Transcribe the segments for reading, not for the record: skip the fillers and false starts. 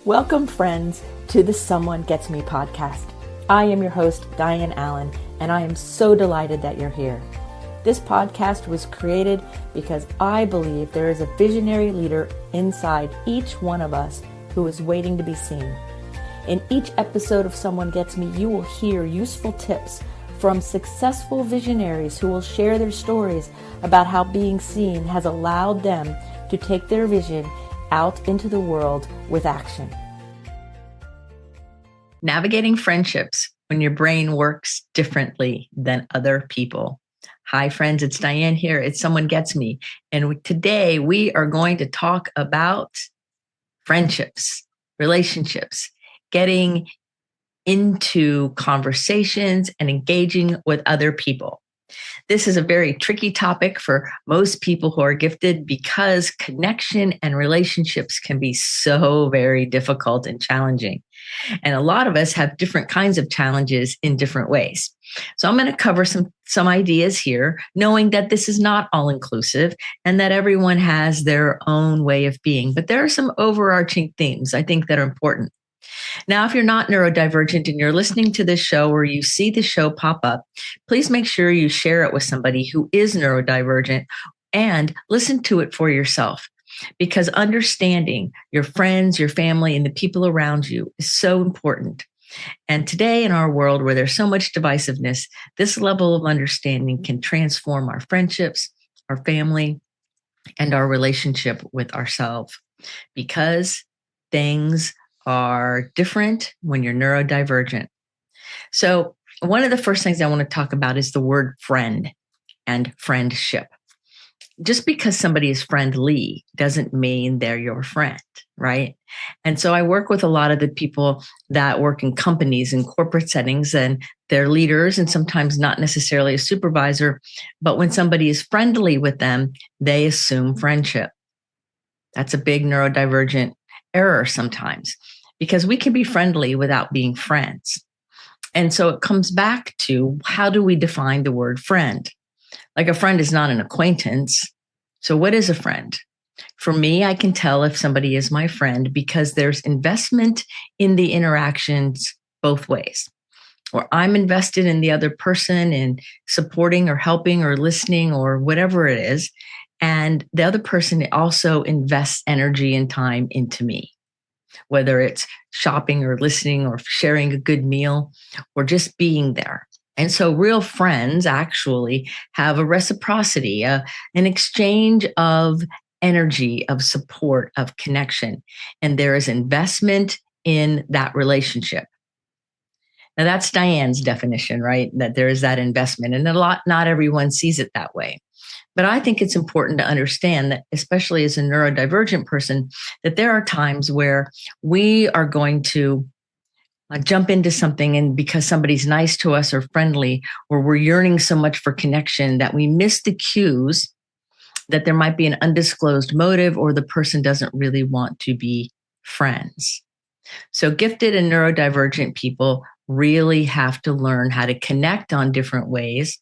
Welcome, friends, to the Someone Gets Me podcast. I am your host, Dianne A, and I am so delighted that you're here. This podcast was created because I believe there is a visionary leader inside each one of us who is waiting to be seen. In each episode of Someone Gets Me, you will hear useful tips from successful visionaries who will share their stories about how being seen has allowed them to take their vision out into the world with action. Navigating friendships when your brain works differently than other people. Hi, friends. It's Dianne here. It's Someone Gets Me. And today we are going to talk about friendships, relationships, getting into conversations and engaging with other people. This is a very tricky topic for most people who are gifted because connection and relationships can be so very difficult and challenging. And a lot of us have different kinds of challenges in different ways. So I'm going to cover some ideas here, knowing that this is not all inclusive and that everyone has their own way of being. But there are some overarching themes I think that are important. Now, if you're not neurodivergent and you're listening to this show or you see the show pop up, please make sure you share it with somebody who is neurodivergent and listen to it for yourself. Because understanding your friends, your family, and the people around you is so important. And today in our world where there's so much divisiveness, this level of understanding can transform our friendships, our family, and our relationship with ourselves. Because things are different when you're neurodivergent. So one of the first things I want to talk about is the word friend and friendship. Just because somebody is friendly doesn't mean they're your friend, right? And so I work with a lot of the people that work in companies and corporate settings, and they're leaders and sometimes not necessarily a supervisor. But when somebody is friendly with them, they assume friendship. That's a big neurodivergent error sometimes, because we can be friendly without being friends. And so it comes back to, how do we define the word friend? Like, a friend is not an acquaintance. So what is a friend? For me, I can tell if somebody is my friend because there's investment in the interactions both ways. Or I'm invested in the other person in supporting or helping or listening or whatever it is. And the other person also invests energy and time into me, whether it's shopping or listening or sharing a good meal or just being there. And so real friends actually have a reciprocity, an exchange of energy, of support, of connection. And there is investment in that relationship. Now that's Dianne's definition, right? That there is that investment. And not everyone sees it that way. But I think it's important to understand that, especially as a neurodivergent person, that there are times where we are going to jump into something, and because somebody's nice to us or friendly, or we're yearning so much for connection that we miss the cues that there might be an undisclosed motive or the person doesn't really want to be friends. So gifted and neurodivergent people really have to learn how to connect on different ways,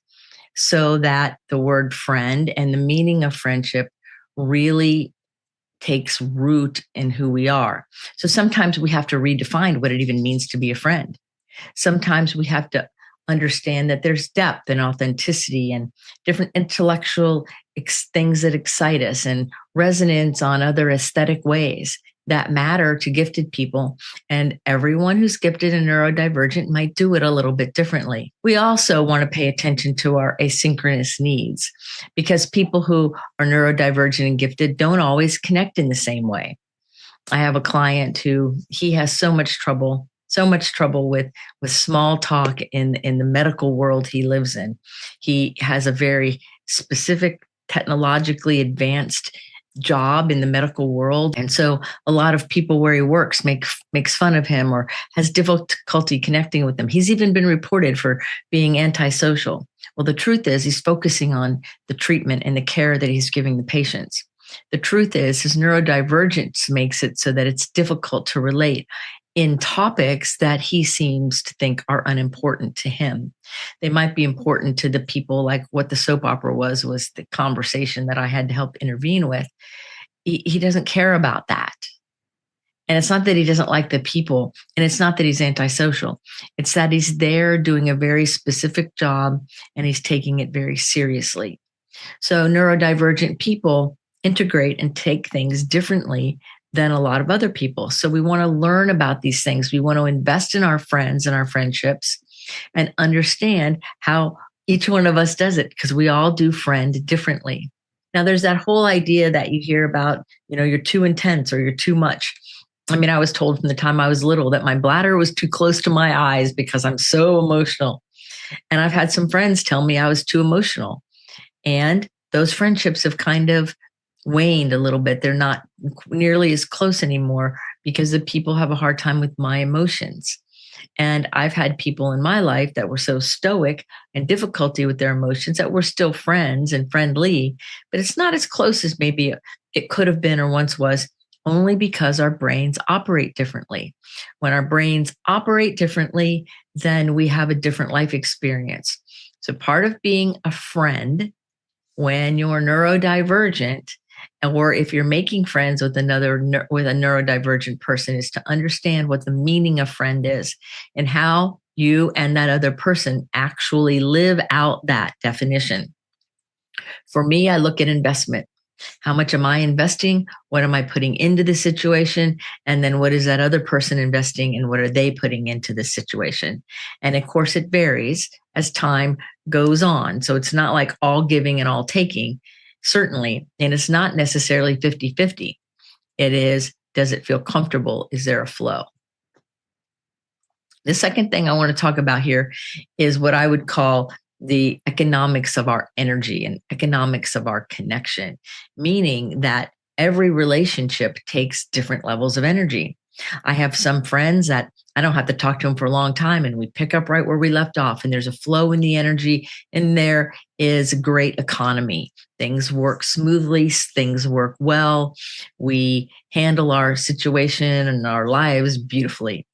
so that the word friend and the meaning of friendship really takes root in who we are. So sometimes we have to redefine what it even means to be a friend. Sometimes we have to understand that there's depth and authenticity and different intellectual things that excite us and resonance on other aesthetic ways that matter to gifted people. And everyone who's gifted and neurodivergent might do it a little bit differently. We also want to pay attention to our asynchronous needs, because people who are neurodivergent and gifted don't always connect in the same way. I have a client who he has so much trouble with small talk in the medical world he lives in. He has a very specific, technologically advanced job in the medical world. And so a lot of people where he works makes fun of him or has difficulty connecting with them. He's even been reported for being antisocial. Well, the truth is he's focusing on the treatment and the care that he's giving the patients. The truth is his neurodivergence makes it so that it's difficult to relate in topics that he seems to think are unimportant to him. They might be important to the people, like what the soap opera was the conversation that I had to help intervene with. He doesn't care about that. And it's not that he doesn't like the people, and it's not that he's antisocial. It's that he's there doing a very specific job and he's taking it very seriously. So neurodivergent people integrate and take things differently than a lot of other people. So we want to learn about these things. We want to invest in our friends and our friendships and understand how each one of us does it, because we all do friend differently. Now, there's that whole idea that you hear about, you're too intense or you're too much. I mean, I was told from the time I was little that my bladder was too close to my eyes because I'm so emotional. And I've had some friends tell me I was too emotional. And those friendships have kind of waned a little bit. They're not nearly as close anymore because the people have a hard time with my emotions. And I've had people in my life that were so stoic and difficulty with their emotions that we're still friends and friendly, but it's not as close as maybe it could have been or once was, only because our brains operate differently. When our brains operate differently, then we have a different life experience. So part of being a friend when you're neurodivergent, or if you're making friends with a neurodivergent person, is to understand what the meaning of friend is and how you and that other person actually live out that definition. For me, I look at investment. How much am I investing? What am I putting into the situation? And then what is that other person investing and what are they putting into this situation? And of course, it varies as time goes on. So it's not like all giving and all taking, certainly. And it's not necessarily 50-50. It is, does it feel comfortable? Is there a flow? The second thing I want to talk about here is what I would call the economics of our energy and economics of our connection, meaning that every relationship takes different levels of energy. I have some friends that I don't have to talk to them for a long time and we pick up right where we left off, and there's a flow in the energy, and there is a great economy. Things work smoothly, things work well. We handle our situation and our lives beautifully.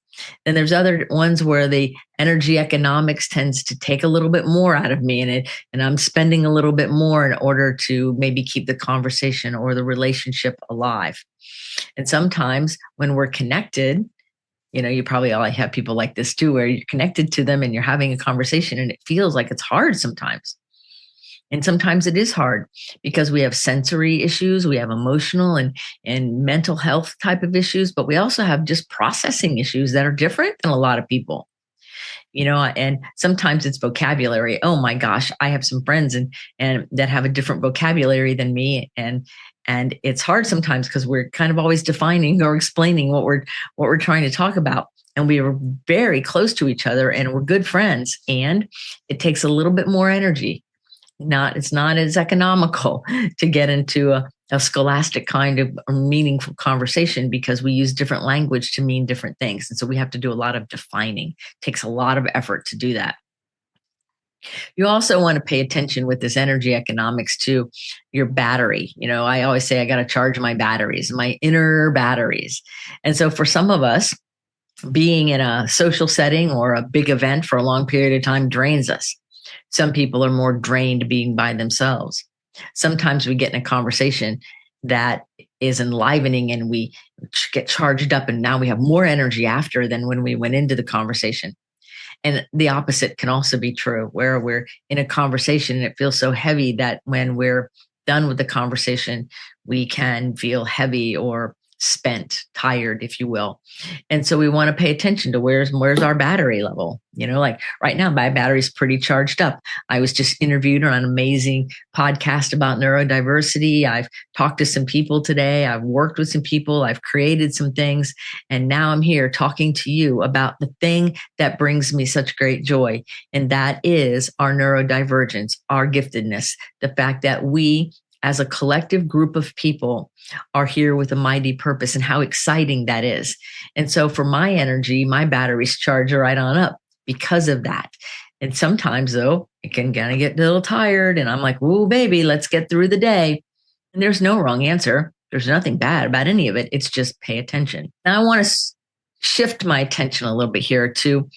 And there's other ones where the energy economics tends to take a little bit more out of me, and I'm spending a little bit more in order to maybe keep the conversation or the relationship alive. And sometimes when we're connected, you probably all have people like this too, where you're connected to them and you're having a conversation and it feels like it's hard sometimes. And sometimes it is hard because we have sensory issues, we have emotional and mental health type of issues, but we also have just processing issues that are different than a lot of people. And sometimes it's vocabulary. Oh my gosh, I have some friends and that have a different vocabulary than me. And it's hard sometimes because we're kind of always defining or explaining what we're trying to talk about. And we are very close to each other and we're good friends. And it takes a little bit more energy. It's not as economical to get into a scholastic kind of meaningful conversation because we use different language to mean different things. And so we have to do a lot of defining. It takes a lot of effort to do that. You also want to pay attention with this energy economics to your battery. I always say I got to charge my batteries, my inner batteries. And so for some of us, being in a social setting or a big event for a long period of time drains us. Some people are more drained being by themselves. Sometimes we get in a conversation that is enlivening and we get charged up, and now we have more energy after than when we went into the conversation. And the opposite can also be true, where we're in a conversation and it feels so heavy that when we're done with the conversation, we can feel heavy or spent, tired, if you will. And so we want to pay attention to where's our battery level. Like right now, my battery's pretty charged up. I was just interviewed on an amazing podcast about neurodiversity. I've talked to some people today. I've worked with some people. I've created some things. And now I'm here talking to you about the thing that brings me such great joy. And that is our neurodivergence, our giftedness, the fact that we as a collective group of people are here with a mighty purpose, and how exciting that is. And so for my energy, my batteries charge right on up because of that. And sometimes though, it can kind of get a little tired and I'm like, "Ooh, baby, let's get through the day." And there's no wrong answer. There's nothing bad about any of it. It's just pay attention. Now I want to shift my attention a little bit here to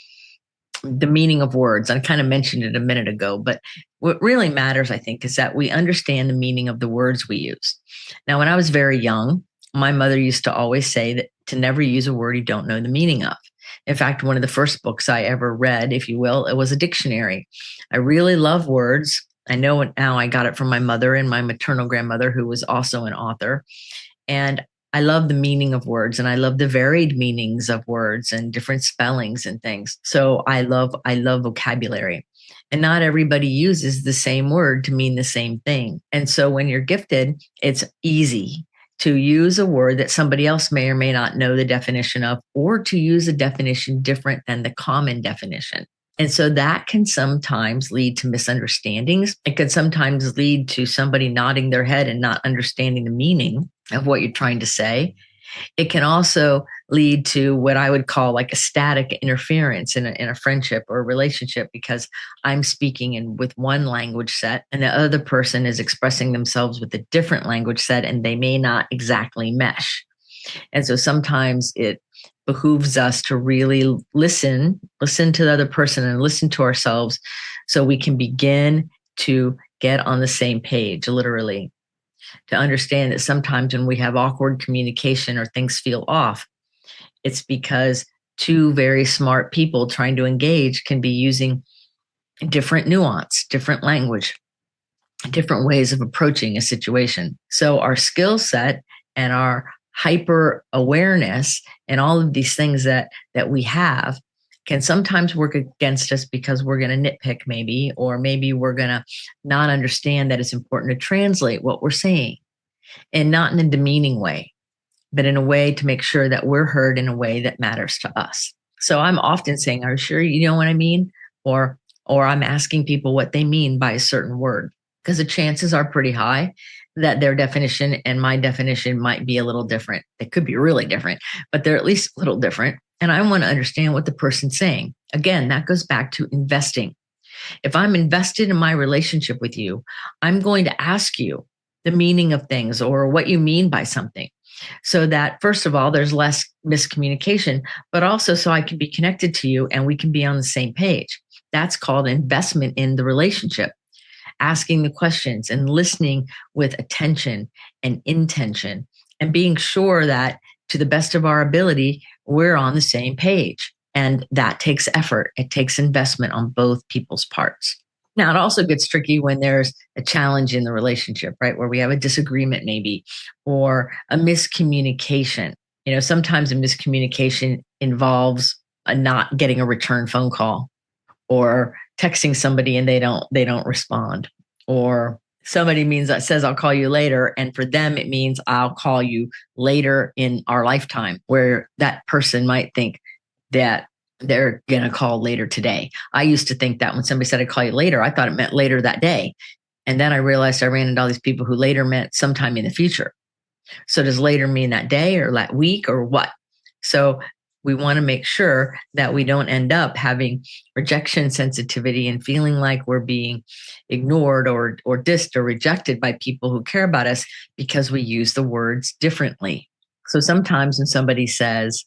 the meaning of words. I kind of mentioned it a minute ago, but what really matters, I think, is that we understand the meaning of the words we use. Now, when I was very young, my mother used to always say that to never use a word you don't know the meaning of. In fact, one of the first books I ever read, if you will, it was a dictionary. I really love words. I know it now. I got it from my mother and my maternal grandmother, who was also an author. And I love the meaning of words, and I love the varied meanings of words and different spellings and things. So I love vocabulary. And not everybody uses the same word to mean the same thing. And so when you're gifted, it's easy to use a word that somebody else may or may not know the definition of, or to use a definition different than the common definition. And so that can sometimes lead to misunderstandings. It can sometimes lead to somebody nodding their head and not understanding the meaning of what you're trying to say. It can also lead to what I would call like a static interference in a friendship or a relationship, because I'm speaking with one language set and the other person is expressing themselves with a different language set, and they may not exactly mesh. And so sometimes it behooves us to really listen to the other person and listen to ourselves so we can begin to get on the same page, literally, to understand that sometimes when we have awkward communication or things feel off, it's because two very smart people trying to engage can be using different nuance, different language, different ways of approaching a situation. So our skill set and our hyper awareness and all of these things that we have can sometimes work against us, because we're going to nitpick maybe, or maybe we're going to not understand that it's important to translate what we're saying, and not in a demeaning way, but in a way to make sure that we're heard in a way that matters to us. So I'm often saying, are you sure you know what I mean? Or I'm asking people what they mean by a certain word, because the chances are pretty high that their definition and my definition might be a little different. They could be really different, but they're at least a little different. And I want to understand what the person's saying. Again, that goes back to investing. If I'm invested in my relationship with you, I'm going to ask you the meaning of things or what you mean by something, so that, first of all, there's less miscommunication, but also so I can be connected to you and we can be on the same page. That's called investment in the relationship. Asking the questions and listening with attention and intention, and being sure that to the best of our ability, we're on the same page. And that takes effort. It takes investment on both people's parts. Now, it also gets tricky when there's a challenge in the relationship, right? Where we have a disagreement maybe, or a miscommunication. You know, sometimes a miscommunication involves not getting a return phone call, or texting somebody and they don't respond, or somebody says I'll call you later, and for them it means I'll call you later in our lifetime, where that person might think that they're going to call later today. I used to think that when somebody said I'd call you later, I thought it meant later that day. And then I realized I ran into all these people who later meant sometime in the future. So does later mean that day or that week or what? So we want to make sure that we don't end up having rejection sensitivity and feeling like we're being ignored or dissed or rejected by people who care about us because we use the words differently. So sometimes when somebody says,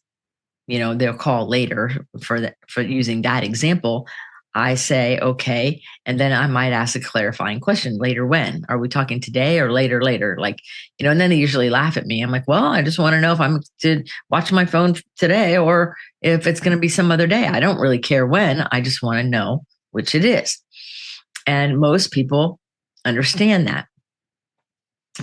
you know, they'll call later, for using that example, I say, okay. And then I might ask a clarifying question. Later when? Are we talking today or later? Like, you know, and then they usually laugh at me. I'm like, well, I just want to know if I'm to watch my phone today or if it's going to be some other day. I don't really care when. I just want to know which it is. And most people understand that.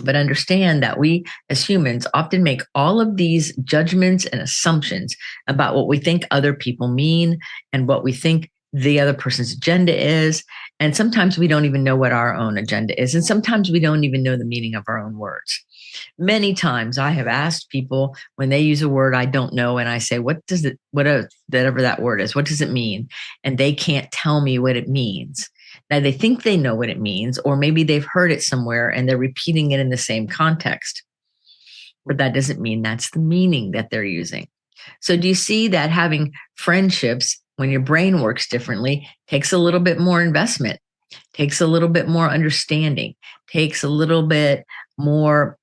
But understand that we as humans often make all of these judgments and assumptions about what we think other people mean and what we think the other person's agenda is. And sometimes we don't even know what our own agenda is. And sometimes we don't even know the meaning of our own words. Many times I have asked people when they use a word I don't know, and I say, whatever that word is, what does it mean? And they can't tell me what it means. Now, they think they know what it means, or maybe they've heard it somewhere and they're repeating it in the same context. But that doesn't mean that's the meaning that they're using. So do you see that having friendships, when your brain works differently, takes a little bit more investment, takes a little bit more understanding, takes a little bit more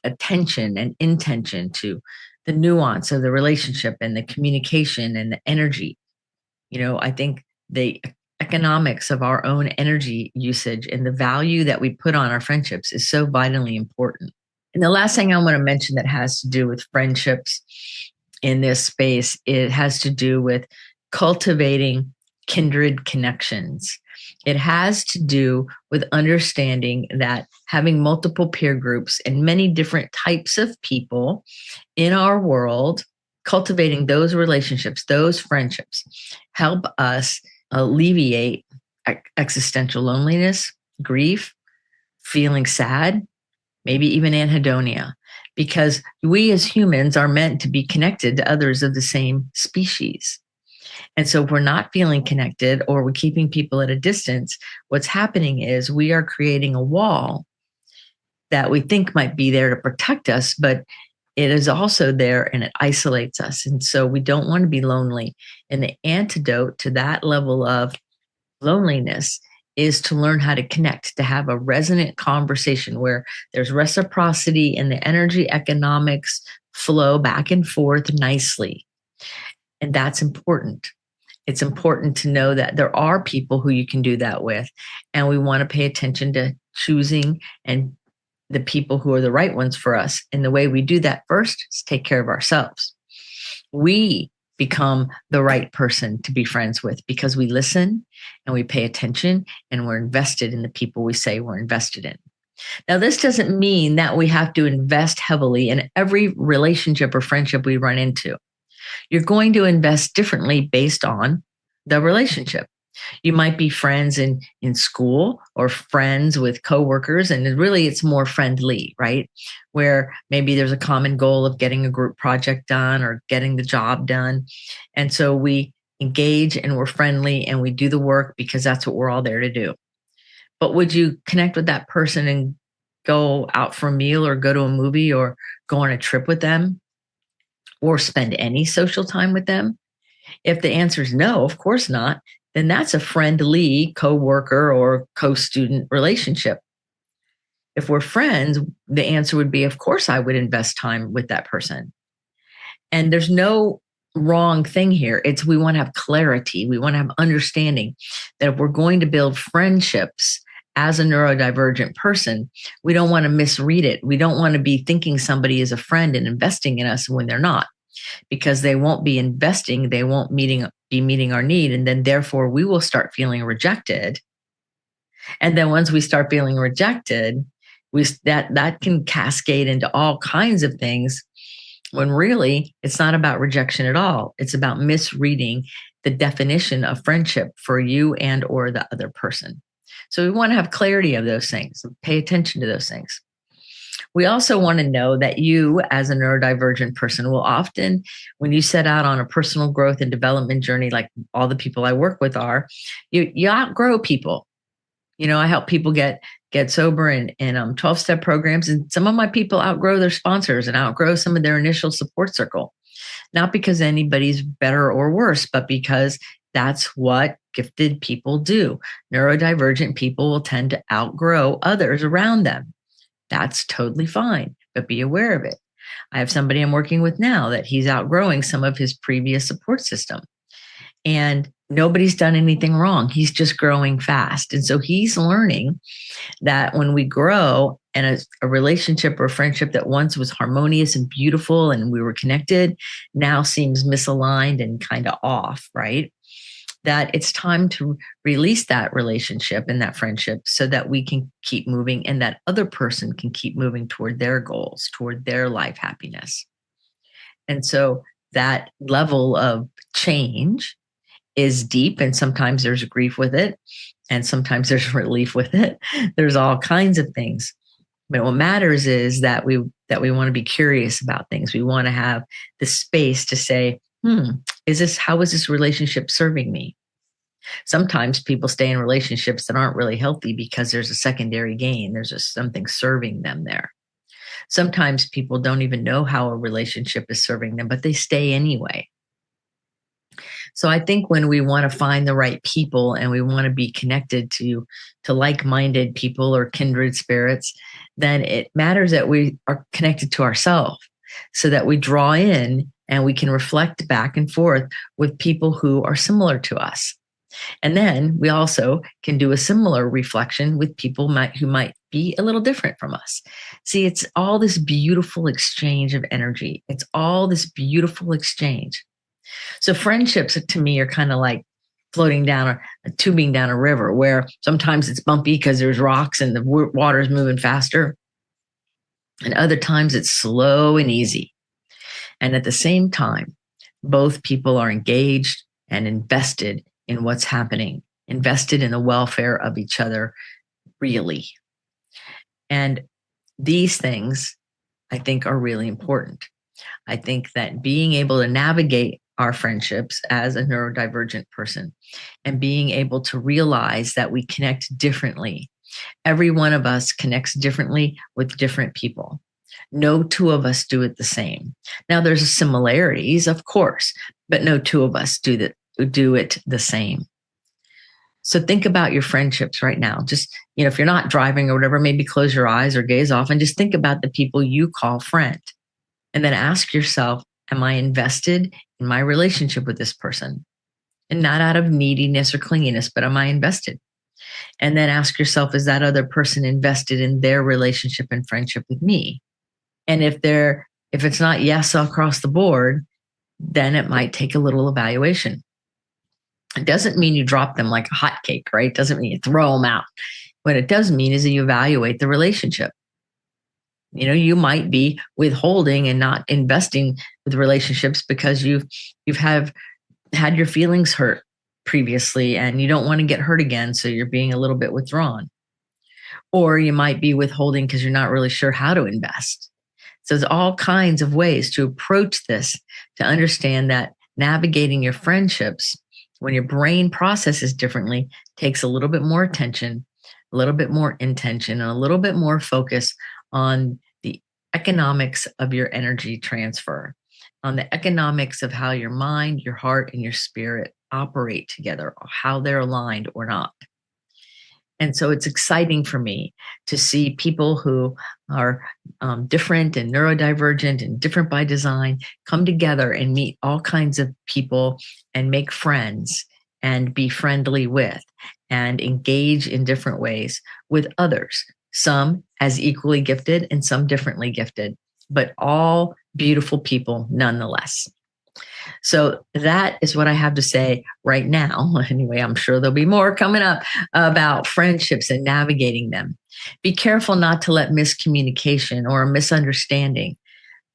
attention and intention to the nuance of the relationship and the communication and the energy. You know, I think the economics of our own energy usage and the value that we put on our friendships is so vitally important. And the last thing I want to mention that has to do with friendships in this space, it has to do with cultivating kindred connections. It has to do with understanding that having multiple peer groups and many different types of people in our world, cultivating those relationships, those friendships, help us alleviate existential loneliness, grief, feeling sad, maybe even anhedonia, because we as humans are meant to be connected to others of the same species. And so if we're not feeling connected or we're keeping people at a distance, what's happening is we are creating a wall that we think might be there to protect us, but it is also there and it isolates us. And so we don't want to be lonely. And the antidote to that level of loneliness is to learn how to connect, to have a resonant conversation where there's reciprocity and the energy economics flow back and forth nicely. And that's important. It's important to know that there are people who you can do that with. And we want to pay attention to choosing and the people who are the right ones for us. And the way we do that first is take care of ourselves. We become the right person to be friends with because we listen and we pay attention and we're invested in the people we say we're invested in. Now, this doesn't mean that we have to invest heavily in every relationship or friendship we run into. You're going to invest differently based on the relationship. You might be friends in school or friends with coworkers, and really it's more friendly, right? Where maybe there's a common goal of getting a group project done or getting the job done. And so we engage and we're friendly and we do the work because that's what we're all there to do. But would you connect with that person and go out for a meal or go to a movie or go on a trip with them or spend any social time with them? If the answer is no, of course not, then that's a friendly coworker or co-student relationship. If we're friends, the answer would be, of course, I would invest time with that person. And there's no wrong thing here. It's we want to have clarity. We want to have understanding that if we're going to build friendships as a neurodivergent person, we don't want to misread it. We don't want to be thinking somebody is a friend and investing in us when they're not, because they won't be investing. They won't be meeting our need. And then therefore we will start feeling rejected. And then once we start feeling rejected, that can cascade into all kinds of things when really it's not about rejection at all. It's about misreading the definition of friendship for you and or the other person. So we want to have clarity of those things, pay attention to those things. We also want to know that you, as a neurodivergent person, will often, when you set out on a personal growth and development journey, like all the people I work with are, you outgrow people. You know, I help people get sober in 12-step programs, and some of my people outgrow their sponsors and outgrow some of their initial support circle. Not because anybody's better or worse, but because that's what gifted people do. Neurodivergent people will tend to outgrow others around them. That's totally fine, but be aware of it. I have somebody I'm working with now that he's outgrowing some of his previous support system. And nobody's done anything wrong. He's just growing fast. And so he's learning that when we grow and a relationship or a friendship that once was harmonious and beautiful and we were connected now seems misaligned and kind of off, right? That it's time to release that relationship and that friendship so that we can keep moving and that other person can keep moving toward their goals, toward their life happiness. And so that level of change is deep, and sometimes there's grief with it, and sometimes there's relief with it. There's all kinds of things. But what matters is that we want to be curious about things. We want to have the space to say, how is this relationship serving me? Sometimes people stay in relationships that aren't really healthy because there's a secondary gain. There's just something serving them there. Sometimes people don't even know how a relationship is serving them, but they stay anyway. So I think when we want to find the right people and we want to be connected to like-minded people or kindred spirits, then it matters that we are connected to ourselves so that we draw in and we can reflect back and forth with people who are similar to us. And then we also can do a similar reflection with people who might be a little different from us. See, it's all this beautiful exchange of energy. It's all this beautiful exchange. So friendships to me are kind of like floating down or tubing down a river where sometimes it's bumpy because there's rocks and the water is moving faster. And other times it's slow and easy. And at the same time, both people are engaged and invested in what's happening, invested in the welfare of each other, really. And these things, I think, are really important. I think that being able to navigate our friendships as a neurodivergent person and being able to realize that we connect differently. Every one of us connects differently with different people. No two of us do it the same. Now, there's similarities, of course, but no two of us do it the same. So think about your friendships right now. Just, if you're not driving or whatever, maybe close your eyes or gaze off and just think about the people you call friend. And then ask yourself, am I invested in my relationship with this person? And not out of neediness or clinginess, but am I invested? And then ask yourself, is that other person invested in their relationship and friendship with me? And if it's not yes across the board, then it might take a little evaluation. It doesn't mean you drop them like a hotcake, right? It doesn't mean you throw them out. What it does mean is that you evaluate the relationship. You might be withholding and not investing with relationships because you've had your feelings hurt previously and you don't want to get hurt again. So you're being a little bit withdrawn. Or you might be withholding because you're not really sure how to invest. So there's all kinds of ways to approach this to understand that navigating your friendships when your brain processes differently takes a little bit more attention, a little bit more intention, and a little bit more focus on the economics of your energy transfer, on the economics of how your mind, your heart, and your spirit operate together, or how they're aligned or not. And so it's exciting for me to see people who are different and neurodivergent and different by design come together and meet all kinds of people and make friends and be friendly with and engage in different ways with others, some as equally gifted and some differently gifted, but all beautiful people nonetheless. So that is what I have to say right now. Anyway, I'm sure there'll be more coming up about friendships and navigating them. Be careful not to let miscommunication or a misunderstanding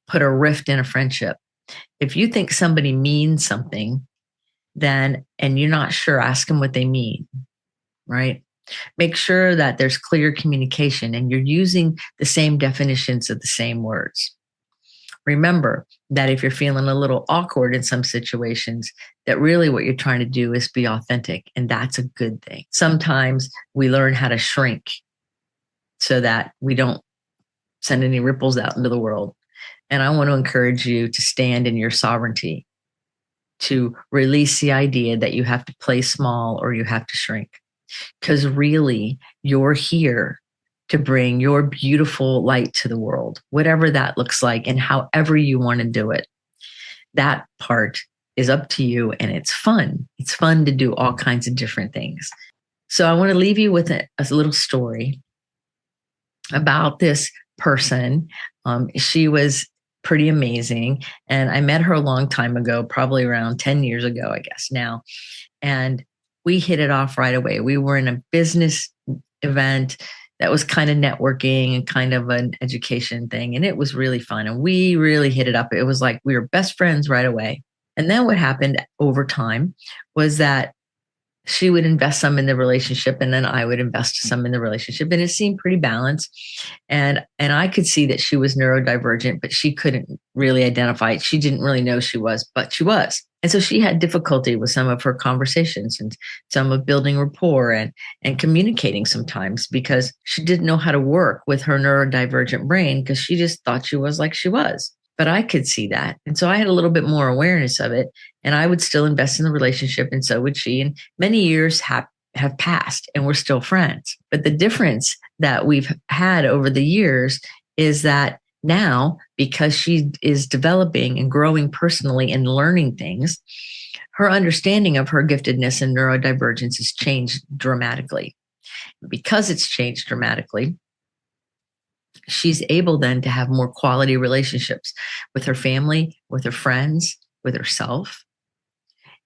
put a rift in a friendship. If you think somebody means something, and you're not sure, ask them what they mean, right? Make sure that there's clear communication and you're using the same definitions of the same words. Remember that if you're feeling a little awkward in some situations, that really what you're trying to do is be authentic, and that's a good thing. Sometimes we learn how to shrink so that we don't send any ripples out into the world. And I want to encourage you to stand in your sovereignty, to release the idea that you have to play small or you have to shrink, because really you're here to bring your beautiful light to the world, whatever that looks like and however you want to do it. That part is up to you, and it's fun. It's fun to do all kinds of different things. So I want to leave you with a little story about this person. She was pretty amazing, and I met her a long time ago, probably around 10 years ago, I guess now. And we hit it off right away. We were in a business event that was kind of networking and kind of an education thing. And it was really fun. And we really hit it up. It was like we were best friends right away. And then what happened over time was that she would invest some in the relationship and then I would invest some in the relationship. And it seemed pretty balanced. And I could see that she was neurodivergent, but she couldn't really identify it. She didn't really know she was, but she was. And so she had difficulty with some of her conversations and some of building rapport and communicating sometimes because she didn't know how to work with her neurodivergent brain because she just thought she was like she was. But I could see that. And so I had a little bit more awareness of it, and I would still invest in the relationship, and so would she. And many years have passed and we're still friends. But the difference that we've had over the years is that now, because she is developing and growing personally and learning things, her understanding of her giftedness and neurodivergence has changed dramatically. Because it's changed dramatically, she's able then to have more quality relationships with her family, with her friends, with herself.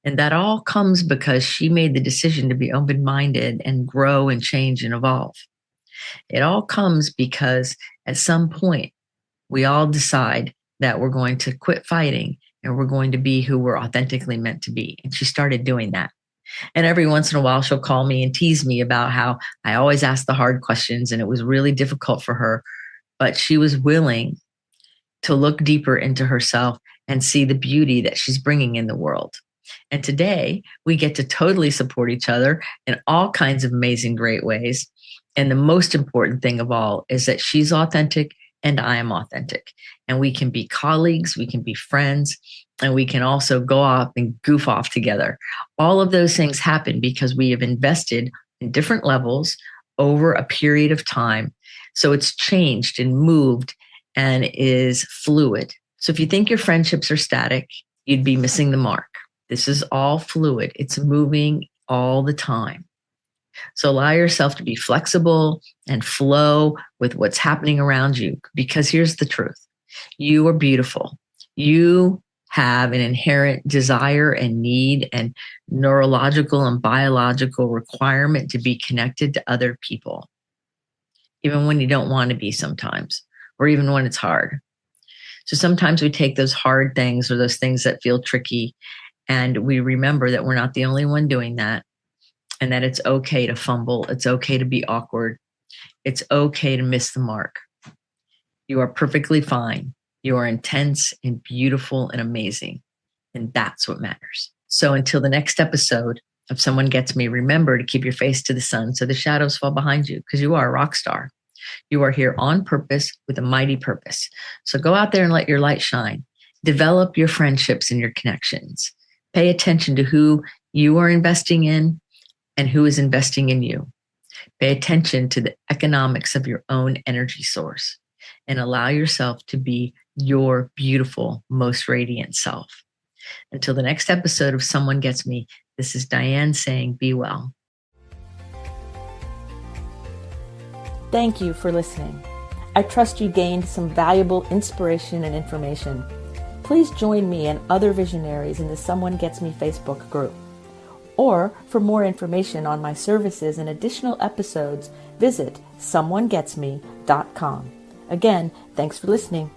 And that all comes because she made the decision to be open minded and grow and change and evolve. It all comes because at some point, we all decide that we're going to quit fighting and we're going to be who we're authentically meant to be. And she started doing that. And every once in a while, she'll call me and tease me about how I always ask the hard questions and it was really difficult for her. But she was willing to look deeper into herself and see the beauty that she's bringing in the world. And today we get to totally support each other in all kinds of amazing, great ways. And the most important thing of all is that she's authentic and I am authentic. And we can be colleagues, we can be friends, and we can also go off and goof off together. All of those things happen because we have invested in different levels over a period of time. So it's changed and moved and is fluid. So if you think your friendships are static, you'd be missing the mark. This is all fluid. It's moving all the time. So allow yourself to be flexible and flow with what's happening around you. Because here's the truth. You are beautiful. You have an inherent desire and need and neurological and biological requirement to be connected to other people, even when you don't want to be sometimes, or even when it's hard. So sometimes we take those hard things or those things that feel tricky, and we remember that we're not the only one doing that, and that it's okay to fumble. It's okay to be awkward. It's okay to miss the mark. You are perfectly fine. You are intense and beautiful and amazing. And that's what matters. So until the next episode of Someone Gets Me, remember to keep your face to the sun so the shadows fall behind you, because you are a rock star. You are here on purpose with a mighty purpose. So go out there and let your light shine. Develop your friendships and your connections. Pay attention to who you are investing in and who is investing in you. Pay attention to the economics of your own energy source and allow yourself to be your beautiful, most radiant self. Until the next episode of Someone Gets Me, this is Dianne saying, be well. Thank you for listening. I trust you gained some valuable inspiration and information. Please join me and other visionaries in the Someone Gets Me Facebook group. Or for more information on my services and additional episode's, visit someonegetsme.com. Again, thanks for listening.